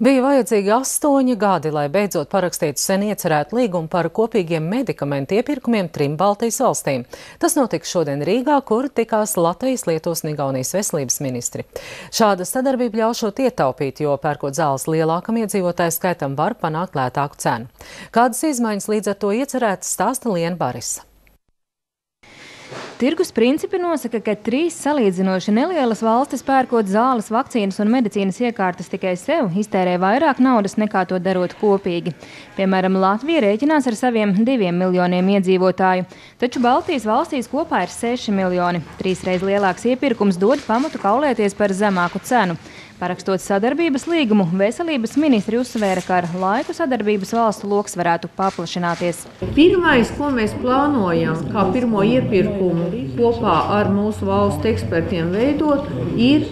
Bija vajadzīgi 8 gadi, lai beidzot parakstītu sen iecerētu līgumu par kopīgiem medikamentu iepirkumiem 3 Baltijas valstīm. Tas notiks šodien Rīgā, kur tikās Latvijas, Lietuvas un Igaunijas veselības ministri. Šāda sadarbība ļaušot ietaupīt, jo pērkot zāles lielākam iedzīvotāju skaitam var panākt lētāku cenu. Kādas izmaiņas līdz ar to iecerētas, stāsta Liena Barisa. Tirgus principi nosaka, ka 3 salīdzinoši nelielas valstis pērkot zāles, vakcīnas un medicīnas iekārtas tikai sev iztērē vairāk naudas nekā to darot kopīgi. Piemēram, Latvija rēķinās ar saviem 2 miljoniem iedzīvotāju, taču Baltijas valstīs kopā ir 6 miljoni. 3 reiz lielāks iepirkums dod pamatu kaulēties par zemāku cenu. Parakstot sadarbības līgumu, veselības ministri uzsvēra, ka ar laiku sadarbības valstu loks varētu paplašināties. Pirmais, ko mēs plānojam, kā pirmo iepirkumu kopā ar mūsu valstu ekspertiem veidot, ir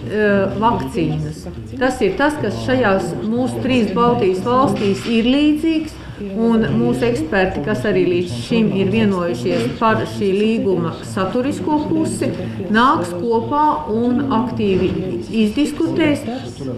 vakcīnas. Tas ir tas, kas šajās mūsu 3 Baltijas valstīs ir līdzīgs. Un mūsu eksperti, kas arī līdz šim ir vienojušies par šī līguma saturisko pusi, nāks kopā un aktīvi izdiskutēs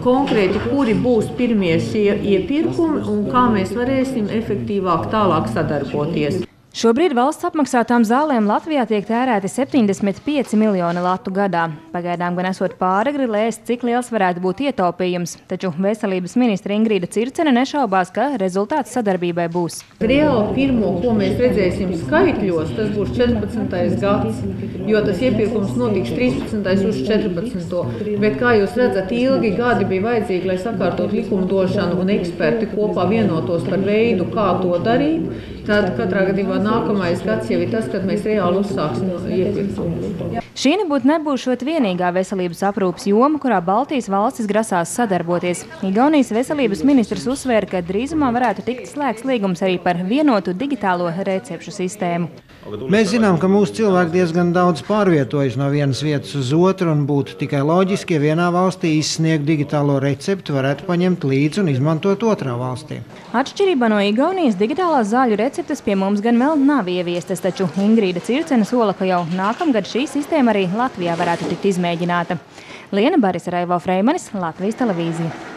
konkrēti, kuri būs pirmie šie iepirkumi un kā mēs varēsim efektīvāk tālāk sadarboties. Šobrīd valsts apmaksātām zālēm Latvijā tiek tērēti 75 miljoni latu gadā. Pagaidām gan esot pāragri lēst, cik liels varētu būt ietaupījums, taču veselības ministre Ingrīda Circene nešaubās, ka rezultāts sadarbībai būs. Reāli pirmo, ko mēs redzēsim skaitļos, tas būs 14. gads, jo tas iepirkums notiks 13. uz 14. Bet, kā jūs redzat, ilgi gadi bija vajadzīgi, lai sakārtot likumdošanu un eksperti kopā vienotos par veidu, kā to darīt. Tad katrā gadījumā nākamais gads jau ir tas, kad mēs reāli uzsāksim iepirkumu. Šī nebūšot vienīgā veselības aprūpes joma, kurā Baltijas valstis grasās sadarboties. Igaunijas veselības ministrs uzsvēra, ka drīzumā varētu tikt slēgts līgums arī par vienotu digitālo recepšu sistēmu. Mēs zinām, ka mūsu cilvēki diezgan daudz pārvietojas no vienas vietas uz otru un būtu tikai loģiski, ja vienā valstī izsniegt digitālo recepti varētu paņemt līdzi un izmantot otrā valstī. Atšķirībā no Igaunijas digitālās zāļu receptes pie mums gan vēl nav ieviestas, taču Ingrīda Circene sola, ka jau nākamgad šī sistēma arī Latvijā varētu tikt izmēģināta. Liena Barisa, Raivo Freimanis, Latvijas televīzija.